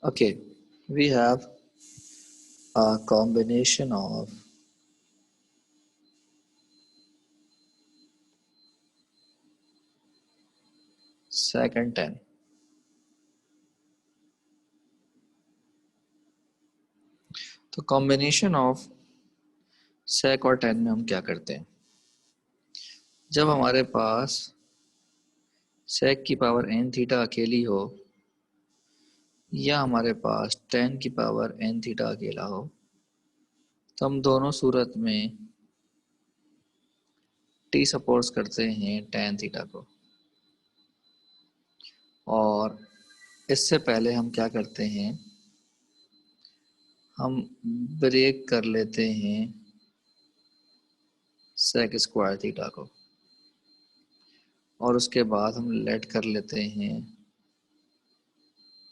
Okay, we have a combination of sec and tan. तो combination of sec और tan में हम क्या करते हैं? जब हमारे पास sec की पावर n थीटा अकेली हो या हमारे पास tan की पावर n थीटा अकेला हो, तो हम दोनों सूरत में t सपोर्ट्स करते हैं tan थीटा को। और इससे पहले हम क्या करते हैं, हम ब्रेक कर लेते हैं sec स्क्वायर थीटा को और उसके बाद हम लेट कर लेते हैं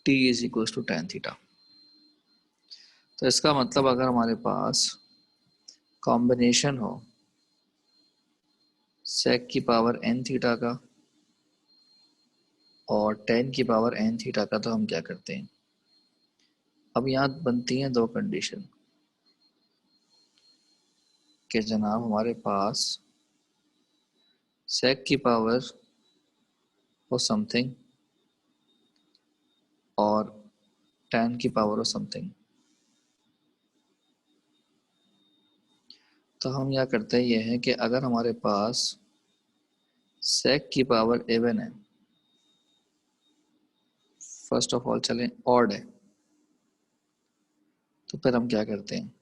t is equal to tan theta. तो इसका मतलब अगर हमारे पास कॉम्बिनेशन हो sec की पावर n थीटा का और tan की पावर n थीटा का, तो हम क्या करते हैं, अब यहाँ बनती हैं दो कंडीशन कि जनाब हमारे पास sec की पावर हो समथिंग और tan की पावर हो समथिंग। तो हम क्या करते हैं, ये है कि अगर हमारे पास sec की पावर इवन है, फर्स्ट ऑफ ऑल चलें ऑड है, तो फिर हम क्या करते हैं,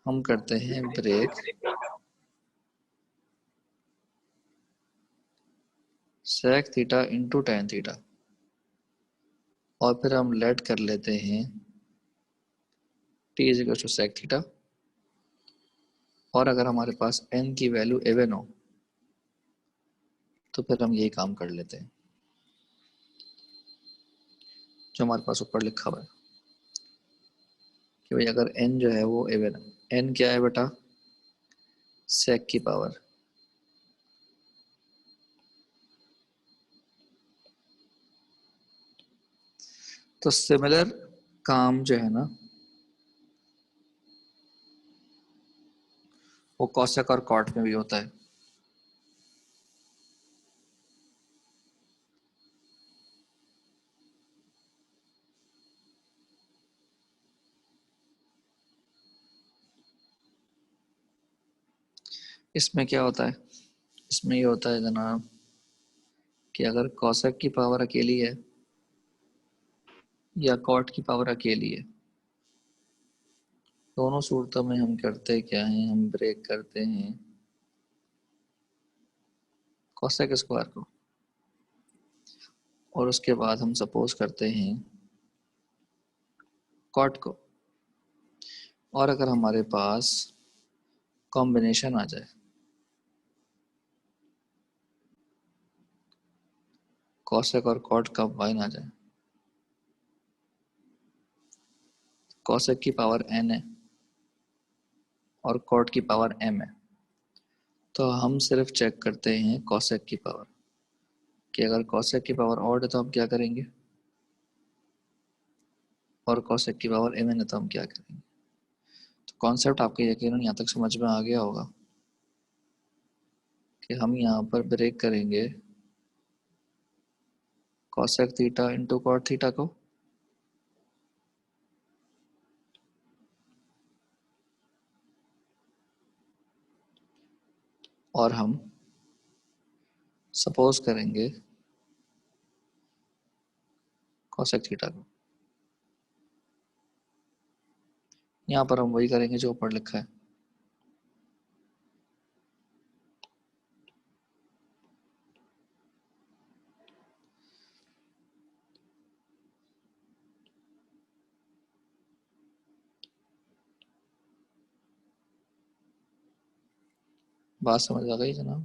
हम करते हैं break sec theta into tan theta और फिर हम लेट कर लेते हैं t is equal to sec theta. और अगर हमारे पास n की वैल्यू इवन हो तो फिर हम यही काम कर लेते हैं जो हमारे पास ऊपर लिखा हुआ है कि भाई अगर n जो है वो इवन है। n क्या है बेटा, sec की पावर। तो सिमिलर काम जो है ना वो कॉसेक और कॉट में भी होता है। इसमें क्या होता है, इसमें ये होता है जनाब कि अगर कॉसेक की पावर अकेली है या कॉट की पावर अकेली है, दोनों सूरतों में हम करते क्या हैं, हम ब्रेक करते हैं कॉसेक स्क्वायर को और उसके बाद हम सपोज करते हैं कॉट को। और अगर हमारे पास कॉम्बिनेशन आ जाए, कॉसेक और कॉट का कॉम्बाइन आ जाए, कॉसेक की पावर n है और कॉट की पावर m है, तो हम सिर्फ चेक करते हैं कॉसेक की पावर कि अगर कॉसेक की पावर ऑड है तो हम क्या करेंगे और कॉसेक की पावर इवन है तो हम क्या करेंगे। तो कॉन्सेप्ट आपके यकीनन यहाँ तक समझ में आ गया होगा कि हम यहाँ पर ब्रेक करेंगे cosec theta into cot theta को और हम सपोज करेंगे कॉसेक थीटा को। यहाँ पर हम वही करेंगे जो ऊपर लिखा है। बात समझ आ गई जनाब?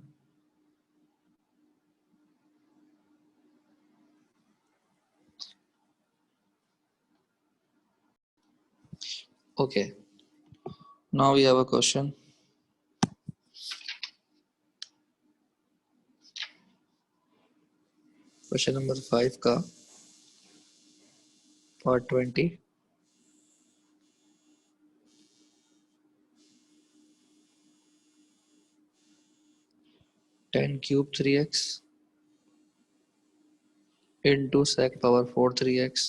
Okay, now we have a question. Question number 5 का और 20 10 cube 3x into sec power 4 3x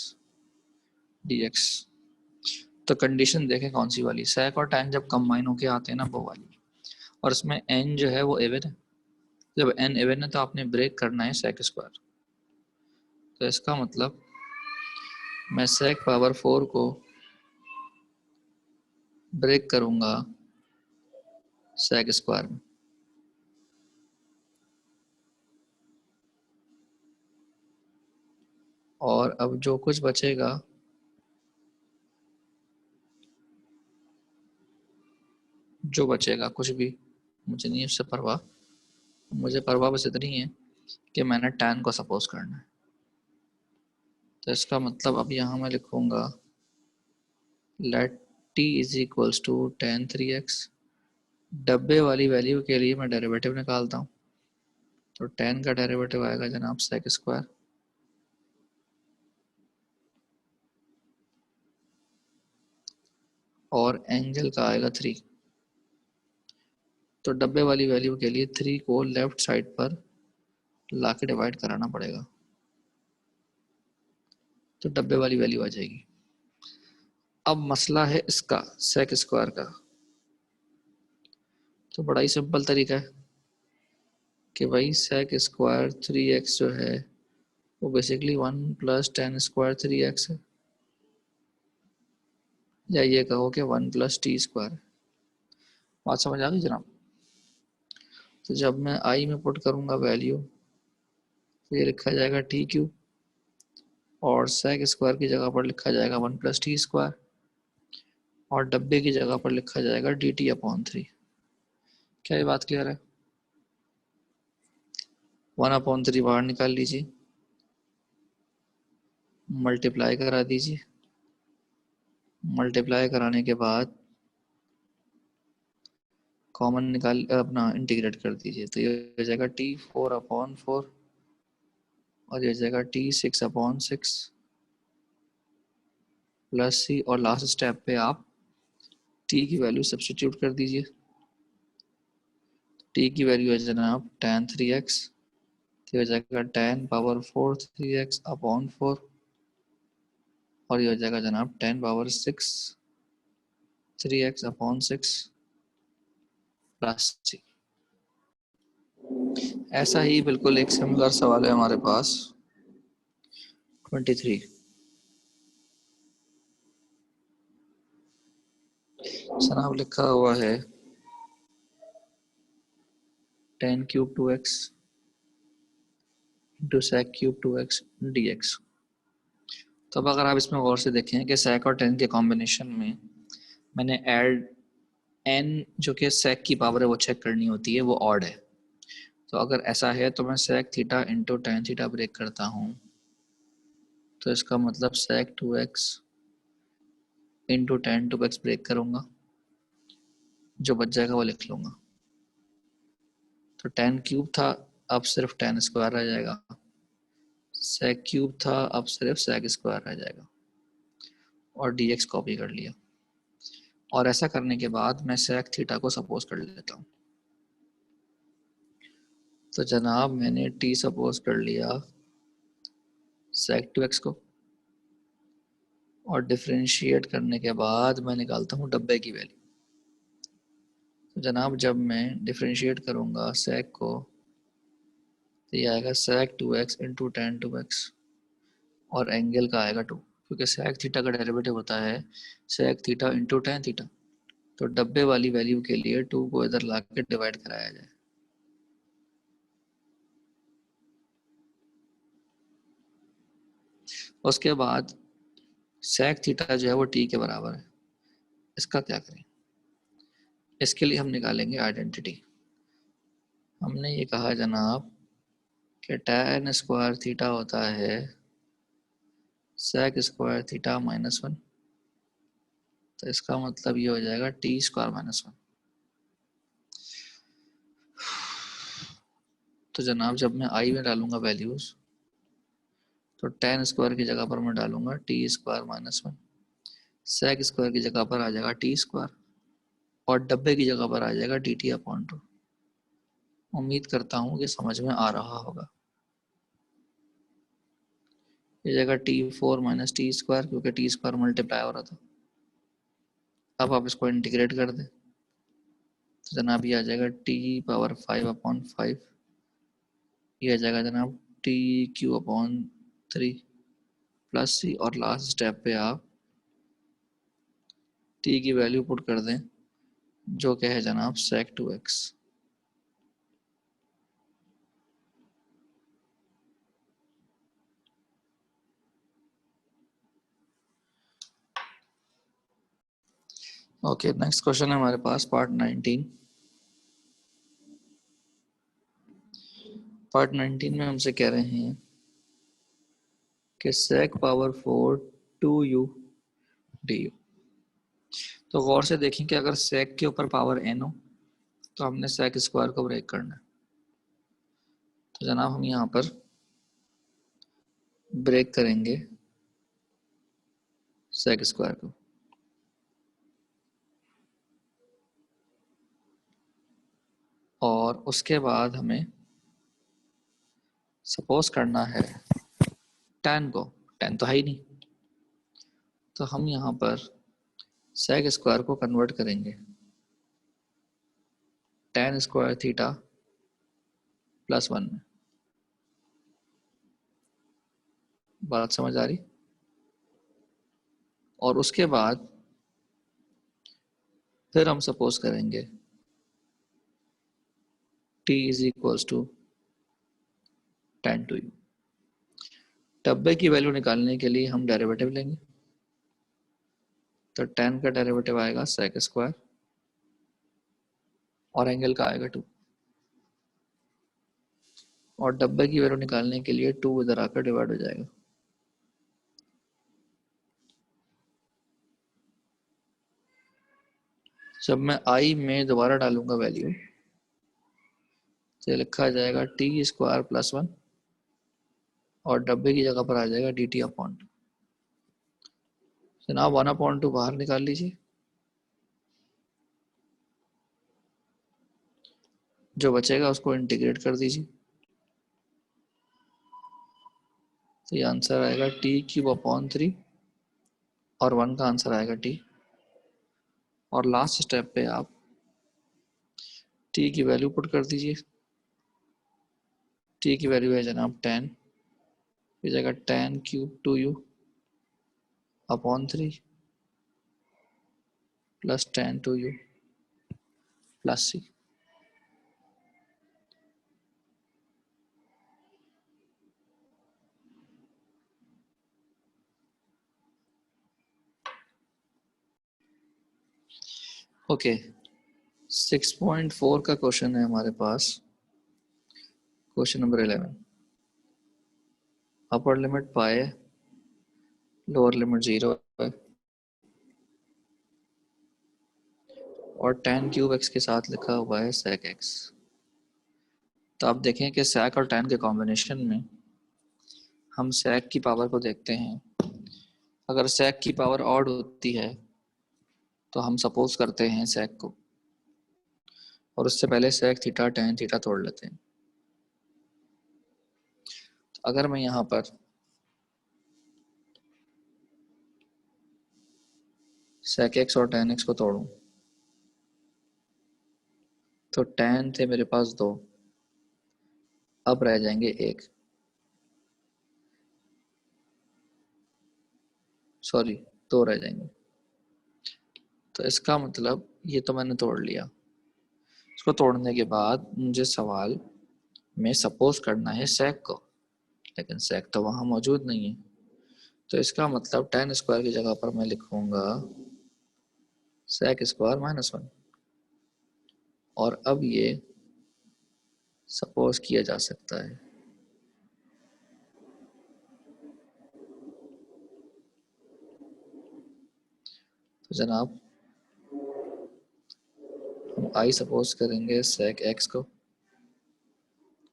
dx। तो कंडीशन देखें कौन सी वाली, sec और tan जब कंबाइन होके आते हैं ना वो वाली, और इसमें n जो है वो इवन है। जब n इवन है तो आपने ब्रेक करना है sec स्क्वायर। तो इसका मतलब मैं sec पावर 4 को ब्रेक करूंगा sec स्क्वायर में, और अब जो कुछ बचेगा कुछ भी मुझे नहीं उससे परवाह। मुझे परवाह बस इतनी है कि मैंने tan को सपोज करना है। तो इसका मतलब अब यहाँ मैं लिखूंगा let t is equals to tan 3x। डब्बे वाली वैल्यू के लिए मैं डेरिवेटिव निकालता हूँ, तो tan का डेरिवेटिव आएगा जनाब sec स्क्वायर, और एंगल का आएगा 3। तो डब्बे वाली वैल्यू के लिए 3 को लेफ्ट साइड पर लाके डिवाइड कराना पड़ेगा, तो डब्बे वाली वैल्यू आ जाएगी। अब मसला है इसका sec स्क्वायर का, तो बड़ा ही सिंपल तरीका है कि भाई sec स्क्वायर 3x जो है वो basically 1 plus tan square 3x है, या ये कहो कि 1 प्लस टी स्क्वायर। बात समझ आ गई जनाब? तो जब मैं आई में पुट करूंगा वैल्यू, तो ये लिखा जाएगा टी क्यूब, और sec स्क्वायर की जगह पर लिखा जाएगा 1 प्लस टी स्क्वायर, और डब्बे की जगह पर लिखा जाएगा डी टी अपॉन 3। क्या ये बात क्लियर है? 1/3 बाहर निकाल लीजिए, मल्टीप्लाई करा दीजिए, मल्टीप्लाई कराने के बाद कॉमन निकाल अपना इंटीग्रेट कर दीजिए, तो ये हो जाएगा टी 4/4, और ये हो जाएगा टी 6/6 प्लस सी, और लास्ट स्टेप पे आप टी की वैल्यू सब्स्टिट्यूट कर दीजिए। टी की वैल्यू है जनाब tan 3x, तो हो जाएगा tan पावर 4 3x अपॉन 4, और ये हो जाएगा जनाब tan power 6 3x upon 6 plus C. ऐसा ही बिल्कुल एक सिमिलर सवाल है हमारे पास 23। जनाब लिखा हुआ है tan cube 2x into sec cube 2x dx। तो अब अगर आप इसमें गौर से देखें कि sec और tan के कॉम्बिनेशन में मैंने ऐड n जो कि sec की पावर है वो चेक करनी होती है, वो ऑड है। तो अगर ऐसा है तो मैं sec theta into tan theta break करता हूँ, तो इसका मतलब sec 2x into tan 2x break करूँगा, जो बच जाएगा वो लिख लूँगा। तो tan क्यूब था, अब सिर्फ tan स्क्वायर रह जाएगा, sec क्यूब था, अब सिर्फ sec स्क्वायर रह जाएगा, और dx कॉपी कर लिया। और ऐसा करने के बाद मैं sec थीटा को सपोज कर लेता हूँ। तो जनाब मैंने t सपोज कर लिया sec 2x को, और डिफ्रेंशिएट करने के बाद मैं निकालता हूँ डब्बे की वैल्यू। तो जनाब जब मैं डिफ्रेंशिएट करूँगा sec को, तो ये आएगा sec 2x into tan 2x, और एंगल का आएगा 2, क्योंकि sec थीटा का डेरिवेटिव होता है sec theta into tan theta. तो डब्बे वाली वैल्यू के लिए 2 को इधर ला के डिवाइड कराया जाए। उसके बाद sec थीटा जो है वो t के बराबर है। इसका क्या करें? इसके लिए हम निकालेंगे आइडेंटिटी। हमने ये कहा जनाब कि tan स्क्वायर थीटा होता है sec स्क्वायर थीटा -1। तो इसका मतलब ये हो जाएगा t स्क्वायर -1। तो जनाब जब मैं आई में डालूंगा वैल्यूज, तो टेन स्क्वायर की जगह पर मैं डालूंगा T square minus one, sec square की जगह पर आ जाएगा टी स्क्वायर, और डब्बे की जगह पर आ जाएगा डी टी अपॉन टू। उम्मीद करता हूँ कि समझ में आ रहा होगा। ये जगह T four minus T square, क्योंकि टी स्क्वायर मल्टीप्लाई हो रहा था। अब आप इसको इंटीग्रेट कर दें तो जनाब ये आ जाएगा T power five upon five, ये आ जाएगा जनाब T Q upon three plus C, और लास्ट स्टेप पे आप टी की वैल्यू पुट कर दें जो क्या है जनाब sec two x. Okay, next question है हमारे पास पार्ट 19। पार्ट 19 में हमसे कह रहे हैं कि sec power four two u d u. तो गौर से देखें कि अगर सेक के ऊपर पावर एन हो तो हमने सेक स्क्वायर को ब्रेक करना है। तो जनाब हम यहाँ पर ब्रेक करेंगे सेक स्क्वायर को, और उसके बाद हमें सपोज करना है tan को। tan तो है ही नहीं, तो हम यहाँ पर सेक स्क्वायर को कन्वर्ट करेंगे tan square theta plus one में। बात समझ आ रही? और उसके बाद फिर हम सपोज करेंगे t is equals to tan two u. डब्बे की वैल्यू निकालने के लिए हम डेरिवेटिव लेंगे, तो tan का डेरिवेटिव आएगा सेक स्क्वायर, और एंगल का आएगा टू, और डब्बे की वैल्यू निकालने के लिए टू इधर आकर डिवाइड हो जाएगा। जब मैं आई में दोबारा डालूंगा वैल्यू तो लिखा जाएगा टी स्क्वायर प्लस वन, और डब्बे की जगह पर आ जाएगा डी टी अपॉन टू। जनाब वन अपॉन टू बाहर निकाल लीजिए, जो बचेगा उसको इंटीग्रेट कर दीजिए, तो ये आंसर आएगा टी क्यूब अपॉन थ्री, और वन का आंसर आएगा टी। और लास्ट स्टेप पे आप टी की वैल्यू पुट कर दीजिए। टी की वैल्यू है जनाब टेन, इस जगह ten cube two u upon three plus ten two u plus c. Okay, 6.4 का क्वेश्चन है हमारे पास। Question number 11, upper limit pi, lower limit zero है, और tan क्यूब एक्स के साथ लिखा हुआ है sec x। तो आप देखें कि sec और tan के कॉम्बिनेशन में हम sec की पावर को देखते हैं। अगर sec की पावर ऑड होती है तो हम सपोज करते हैं sec को, और उससे पहले sec थीटा tan थीटा तोड़ लेते हैं। तो अगर मैं यहाँ पर sec x और tan x को तोड़ूं तो tan थे मेरे पास दो, अब रह जाएंगे एक, सॉरी दो रह जाएंगे। तो इसका मतलब ये तो मैंने तोड़ लिया। इसको तोड़ने के बाद मुझे सवाल में सपोज करना है sec को, लेकिन sec तो वहाँ मौजूद नहीं है। तो इसका मतलब tan स्क्वायर की जगह पर मैं लिखूंगा sec स्क्वायर माइनस वन, और अब ये सपोज किया जा सकता है। तो जनाब हम आई सपोज करेंगे sec x को,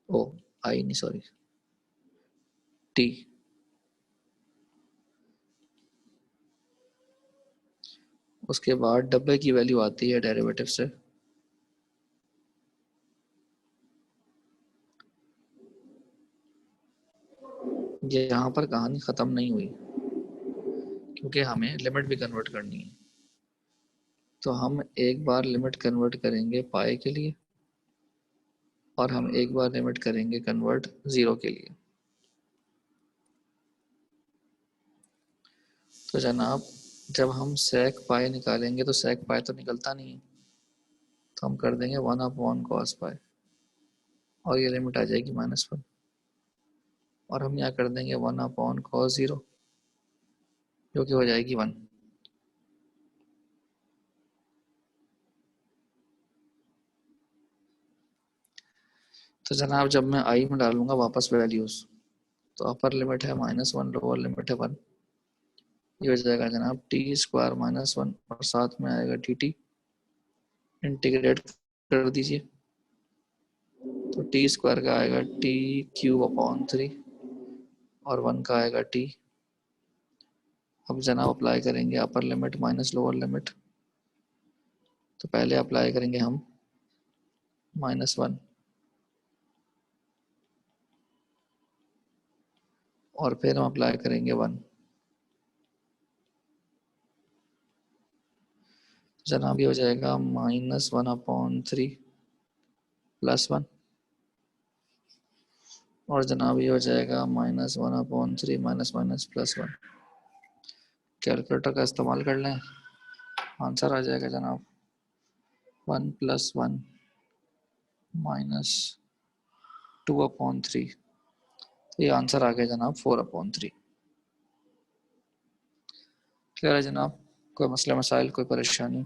ओ आई नहीं सॉरी टी, उसके बाद डब्बे की वैल्यू आती है डेरिवेटिव से, यहाँ पर कहानी ख़त्म नहीं हुई क्योंकि हमें लिमिट भी कन्वर्ट करनी है। तो हम एक बार लिमिट कन्वर्ट करेंगे पाई के लिए और हम एक बार लिमिट करेंगे कन्वर्ट 0 के लिए। तो जनाब जब हम सेक पाई निकालेंगे तो सेक पाई तो निकलता नहीं है, तो हम कर देंगे 1/cos पाई और ये लिमिट आ जाएगी -1 और हम यहाँ कर देंगे 1/cos 0 जो कि हो जाएगी 1। तो जनाब जब मैं आई में डालूंगा वापस वैल्यूज, तो अपर लिमिट है -1, लोअर लिमिट है 1। ये हो जाएगा जनाब t² -1 और साथ में आएगा dt। इंटीग्रेट कर दीजिए तो t² का आएगा t³ और 1 का आएगा t। अब जनाब अप्लाई करेंगे upper limit minus lower limit. तो पहले अप्लाई करेंगे हम -1 और फिर हम अप्लाई करेंगे 1। जनाब ये हो जाएगा -1/3 +1 और जनाब ये हो जाएगा -1/3 माइनस +1। कैलकुलेटर का इस्तेमाल कर लें, आंसर आ जाएगा जनाब 1 + 1 -2/3। तो ये आंसर आ गया जनाब 4/3। क्लियर है जनाब? कोई मसला मसाइल, कोई परेशानी?